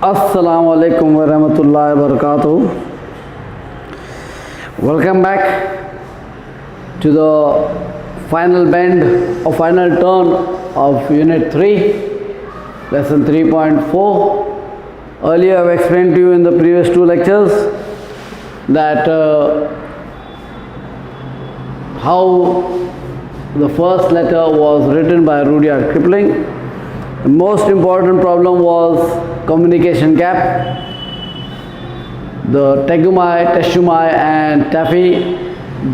Assalamu alaikum wa rahmatullahi wa barakatuh. Welcome back to the final bend or final turn of Unit 3, Lesson 3.4. Earlier I have explained to you in the previous two lectures that how the first letter was written by Rudyard Kipling. The most important problem was communication gap. The Tegumai, Teshumai and Taffy,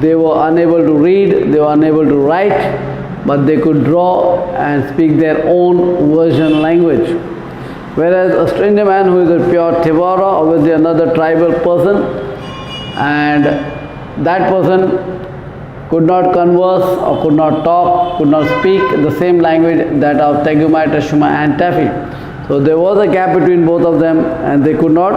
they were unable to read, they were unable to write, but they could draw and speak their own version language. Whereas a stranger man who is a pure Tevara, obviously another tribal person, and that person could not converse or could not talk, could not speak the same language that of Tegumai, Teshumai and Taffy. So there was a gap between both of them and they could not,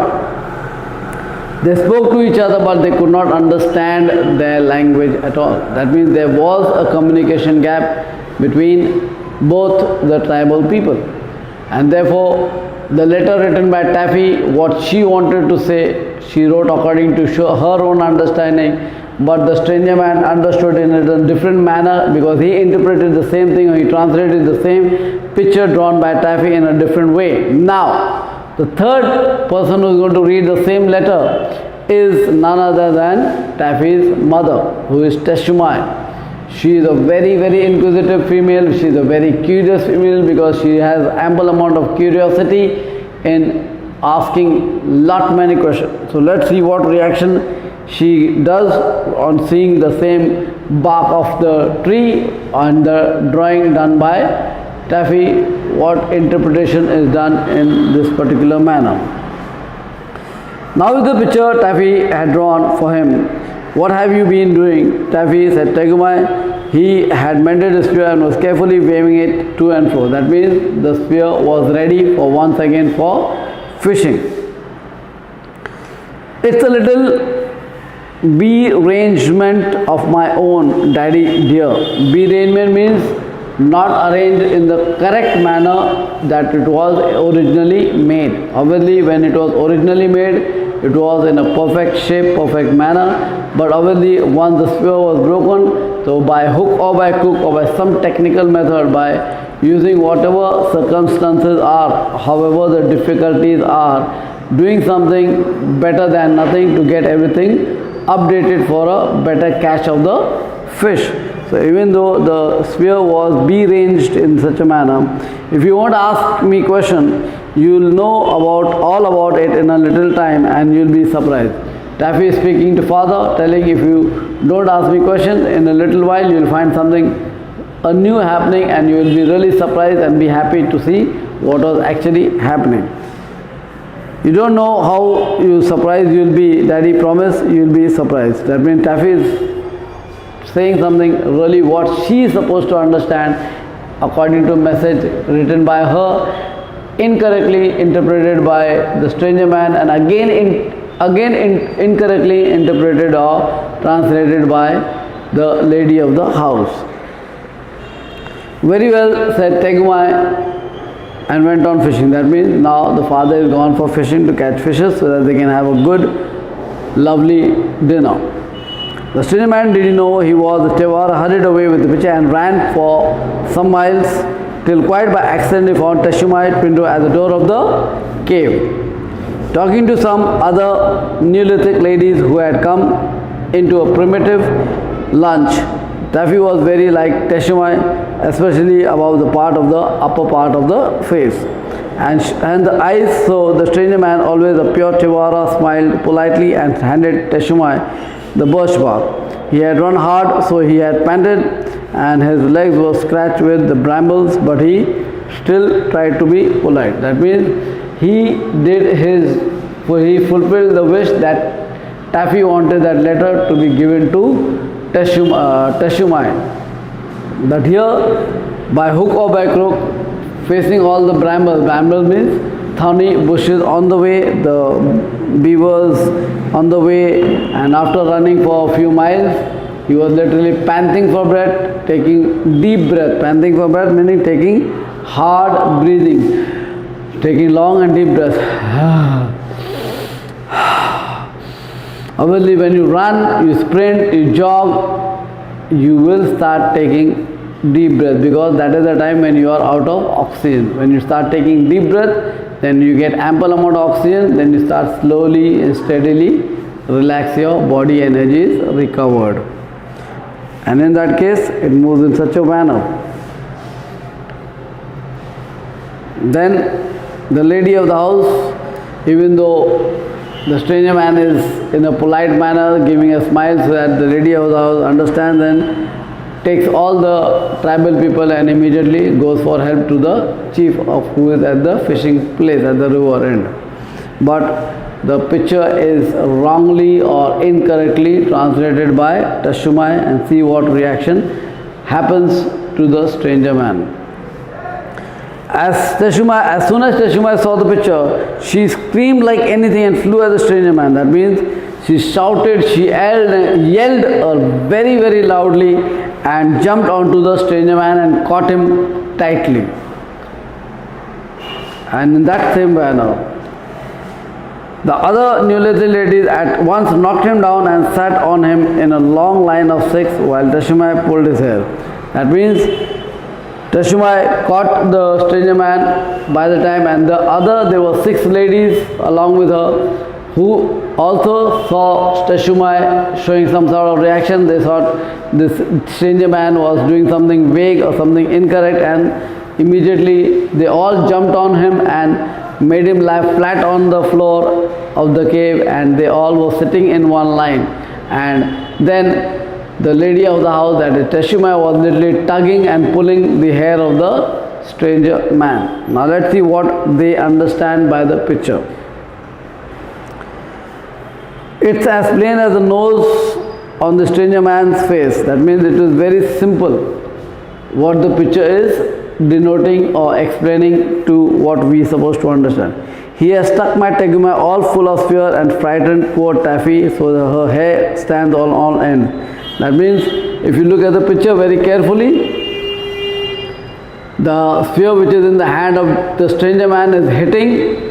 they spoke to each other but they could not understand their language at all. That means there was a communication gap between both the tribal people. And therefore the letter written by Taffy, what she wanted to say, she wrote according to her own understanding, but the stranger man understood in a different manner because he interpreted the same thing, or he translated the same picture drawn by Taffy in a different way. Now, the third person who is going to read the same letter is none other than Taffy's mother, who is Teshumai. She is a very, very inquisitive female. She is a very curious female because she has ample amount of curiosity in asking many questions. So let's see what reaction she does on seeing the same bark of the tree and the drawing done by Taffy, what interpretation is done in this particular manner. Now with the picture Taffy had drawn for him, what have you been doing? Taffy said, Tegumai, he had mended his spear and was carefully waving it to and fro. That means the spear was ready for once again for fishing. It's a little be-arrangement of my own, daddy dear. Be-arrangement means not arranged in the correct manner that it was originally made. Obviously when it was originally made, it was in a perfect shape, perfect manner, but obviously once the spear was broken, so by hook or by crook or by some technical method, by using whatever circumstances are, however the difficulties are, doing something better than nothing to get everything updated for a better catch of the fish. So even though the spear was be-arranged in such a manner, if you want to ask me question, you will know all about it in a little time and you will be surprised. Taffy is speaking to father, telling if you don't ask me questions, in a little while you will find something new happening and you will be really surprised and be happy to see what was actually happening. You don't know how you surprised you will be, daddy promise you will be surprised. That means Taffy is saying something really what she is supposed to understand according to a message written by her, incorrectly interpreted by the stranger man and again incorrectly interpreted or translated by the lady of the house. Very well said Tegumai, and went on fishing. That means now the father is gone for fishing to catch fishes so that they can have a good, lovely dinner. The stranger man didn't know he was. The Tevara hurried away with the pitcher and ran for some miles till quite by accident he found Teshumai Pinto at the door of the cave, talking to some other Neolithic ladies who had come into a primitive lunch. Taffy was very like Teshumai, especially above the upper part of the face and the eyes. So the stranger man, always a pure Tevara, smiled politely and handed Teshumai the birch bark. He had run hard, so he had panted and his legs were scratched with the brambles, but he still tried to be polite. That means he fulfilled the wish that Taffy wanted that letter to be given to Teshumai. That here, by hook or by crook, facing all the brambles. Brambles means thorny bushes on the way, the beavers on the way, and after running for a few miles, he was literally panting for breath, taking deep breath. Panting for breath meaning taking hard breathing. taking long and deep breaths. Obviously, when you run, you sprint, you jog, you will start taking deep breath, because that is the time when you are out of oxygen. When you start taking deep breath, then you get ample amount of oxygen, then you start slowly and steadily relax, your body energy is recovered. And in that case, it moves in such a manner. Then the lady of the house, even though the stranger man is in a polite manner giving a smile so that the lady of the house understands, and takes all the tribal people and immediately goes for help to the chief of who is at the fishing place at the river end. But the picture is wrongly or incorrectly translated by Teshumai, and see what reaction happens to the stranger man. As soon as Teshumai saw the picture, she screamed like anything and flew at the stranger man. That means she shouted, she yelled very, very loudly, and jumped onto the stranger man and caught him tightly. And in that same manner, the other Neolithic ladies at once knocked him down and sat on him in a long line of 6 while Teshumai pulled his hair. That means Teshumai caught the stranger man by the time, and there were 6 ladies along with her who also saw Teshumai showing some sort of reaction. They thought this stranger man was doing something vague or something incorrect, and immediately they all jumped on him and made him lie flat on the floor of the cave, and they all were sitting in one line. And then the lady of the house, that is Teshumai, was literally tugging and pulling the hair of the stranger man. Now let's see what they understand by the picture. It's as plain as the nose on the stranger man's face. That means it is very simple what the picture is denoting or explaining to what we are supposed to understand. He has stuck my Teshumai all full of fear and frightened poor Taffy, so that her hair stands on all ends. That means if you look at the picture very carefully, the spear which is in the hand of the stranger man is hitting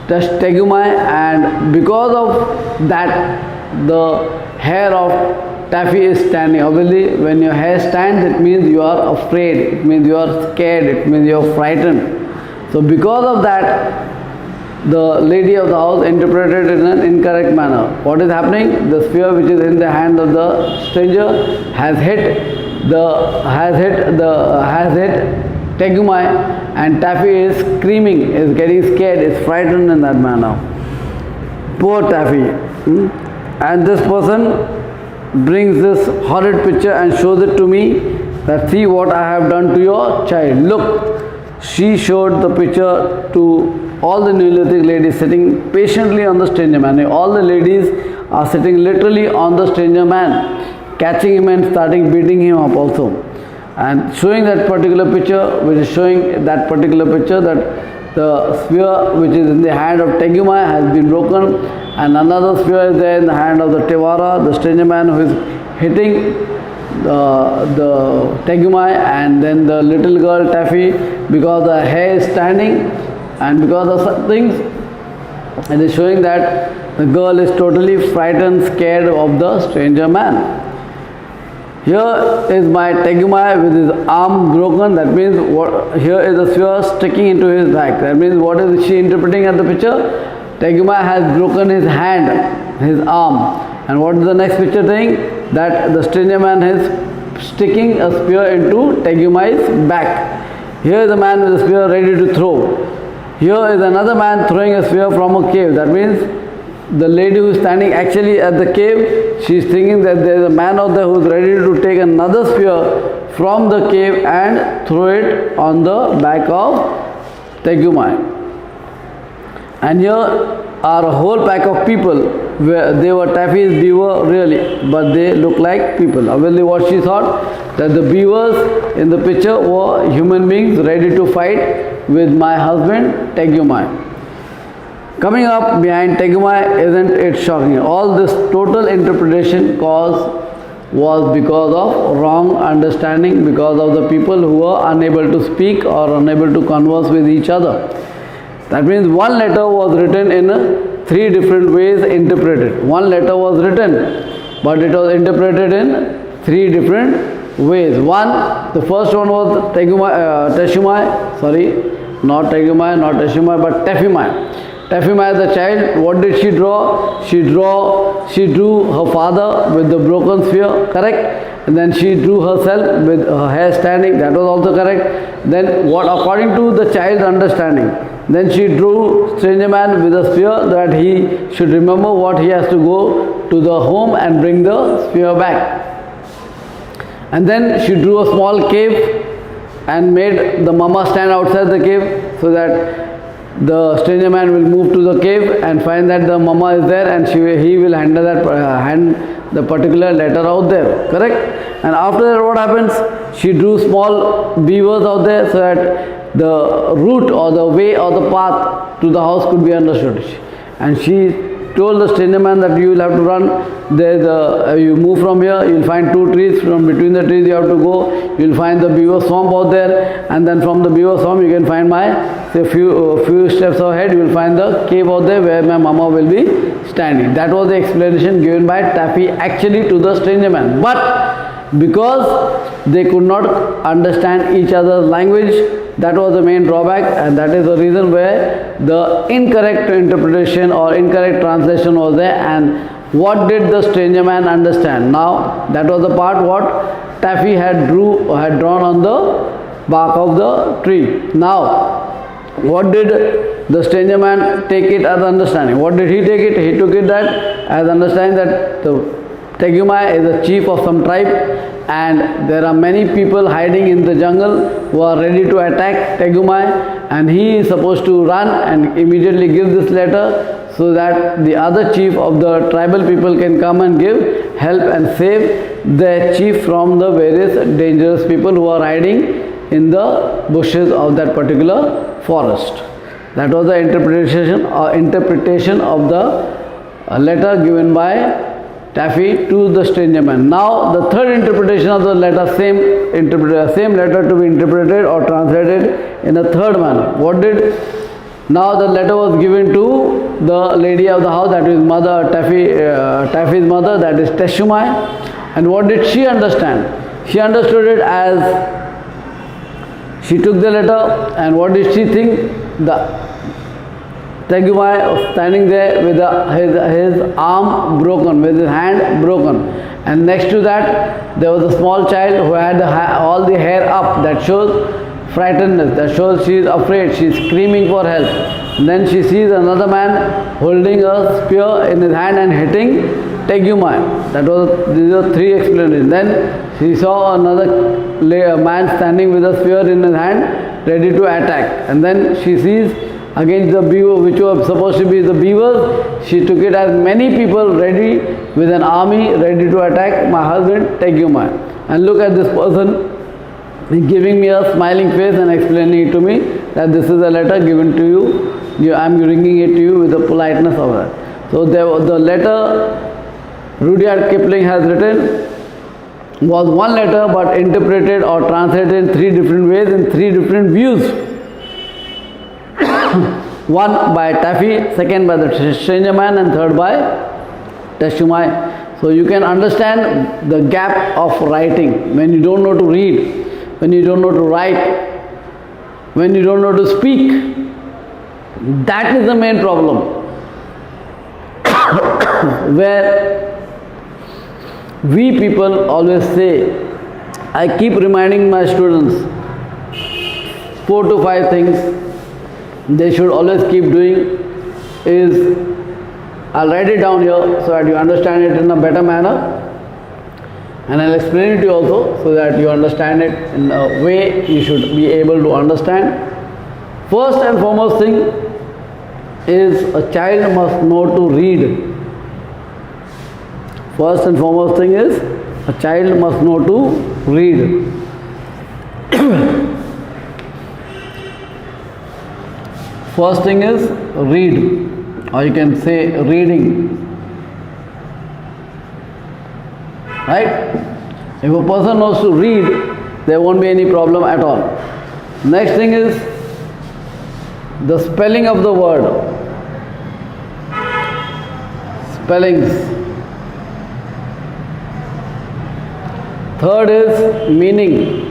Teshumai, and because of that the hair of Taffy is standing. Obviously, when your hair stands, it means you are afraid, it means you are scared, it means you are frightened. So because of that, the lady of the house interpreted it in an incorrect manner. What is happening? The spear which is in the hand of the stranger has hit Teshumai, and Taffy is screaming, is getting scared, is frightened in that manner. Poor Taffy. And this person brings this horrid picture and shows it to me, that see what I have done to your child. Look, she showed the picture to all the Neolithic ladies sitting patiently on the stranger man. All the ladies are sitting literally on the stranger man, catching him and starting beating him up also. And showing that particular picture, which is showing that particular picture, that the spear which is in the hand of Teshumai has been broken, and another spear is there in the hand of the Tewara, the stranger man who is hitting the Teshumai, and then the little girl Taffy, because the hair is standing and because of such things, it is showing that the girl is totally frightened, scared of the stranger man. Here is my Teshumai with his arm broken. That means here is a spear sticking into his back. That means what is she interpreting at the picture? Teshumai has broken his hand, his arm. And what is the next picture saying? That the stranger man is sticking a spear into Teshumai's back. Here is a man with a spear ready to throw. Here is another man throwing a spear from a cave. That means the lady who is standing actually at the cave, she is thinking that there is a man out there who is ready to take another spear from the cave and throw it on the back of Teshumai. And here are a whole pack of people, where they were Taffy's beaver really, but they look like people. Obviously what she thought, that the beavers in the picture were human beings ready to fight with my husband Teshumai. Coming up behind Teshumai, isn't it shocking? All this total interpretation was because of wrong understanding, because of the people who were unable to speak or unable to converse with each other. That means one letter was written in three different ways interpreted. One letter was written, but it was interpreted in three different ways. The first one was Teshumai, not Tegumai, not Teshumai, but Tephimai. Tephimai, the child, what did she draw? She drew her father with the broken spear, correct? And then she drew herself with her hair standing, that was also correct. Then what, according to the child's understanding, then she drew stranger man with a spear, that he should remember what he has to go to the home and bring the spear back. And then she drew a small cave and made the mama stand outside the cave, so that the stranger man will move to the cave and find that the mama is there, and he will hand the particular letter out there, correct? And after that, what happens? She drew small beavers out there, so that the route or the way or the path to the house could be understood. And she told the stranger man that you will have to run. You move from here, you will find two trees. From between the trees you have to go. You will find the beaver swamp out there, and then from the beaver swamp you can find few steps ahead. You will find the cave out there where my mama will be standing. That was the explanation given by Taffy actually to the stranger man. But because they could not understand each other's language, that was the main drawback, and that is the reason where the incorrect interpretation or incorrect translation was there. And what did the stranger man understand? Now, that was the part what Taffy had drawn on the bark of the tree. Now, what did the stranger man take it as understanding? What did he take it? He took it that as understanding that the Tegumai is a chief of some tribe, and there are many people hiding in the jungle who are ready to attack Tegumai, and he is supposed to run and immediately give this letter so that the other chief of the tribal people can come and give help and save their chief from the various dangerous people who are hiding in the bushes of that particular forest. That was the interpretation of the letter given by Taffy to the stranger man. Now the third interpretation of the letter, same letter to be interpreted or translated in a third manner. What did? Now the letter was given to the lady of the house, that is mother, Taffy's mother, that is Teshumai. And what did she understand? She understood it as, she took the letter, and what did she think? The Tegumai standing there with his arm broken, with his hand broken. And next to that, there was a small child who had all the hair up. That shows frightenedness, that shows she is afraid, she is screaming for help. And then she sees another man holding a spear in his hand and hitting Tegumai. These are three explanations. Then she saw another man standing with a spear in his hand, ready to attack. And then she sees against the beaver, which was supposed to be the beavers, she took it as many people ready with an army ready to attack my husband Tegumai. And look at this person giving me a smiling face and explaining it to me that this is a letter given to you. I am bringing it to you with the politeness of that. So the letter Rudyard Kipling has written was one letter, but interpreted or translated in three different ways, in three different views. One by Taffy, second by the stranger man, and third by Teshumai. So you can understand the gap of writing. When you don't know to read, when you don't know to write, when you don't know to speak, that is the main problem. Where we people always say, I keep reminding my students 4 to 5 things they should always keep doing is, I'll write it down here so that you understand it in a better manner, and I'll explain it to you also so that you understand it in a way you should be able to understand. First and foremost thing is a child must know to read. First and foremost thing is a child must know to read. First thing is read, or you can say reading. Right? If a person knows to read, there won't be any problem at all. Next thing is the spelling of the word, spellings. Third is meaning.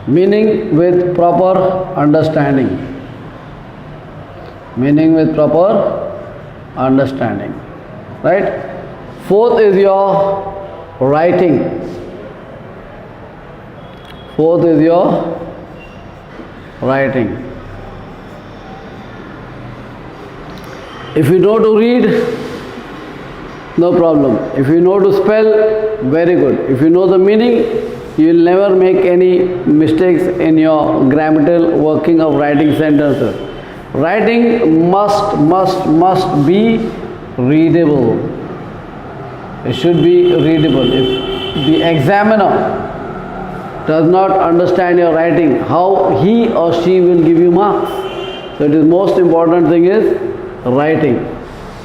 Meaning with proper understanding. Meaning with proper understanding. Right? Fourth is your writing. Fourth is your writing. If you know to read, no problem. If you know to spell, very good. If you know the meaning, you will never make any mistakes in your grammatical working of writing sentences. Writing must be readable. It should be readable. If the examiner does not understand your writing, how he or she will give you marks? So it is most important thing is writing.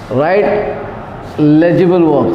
Write legible works.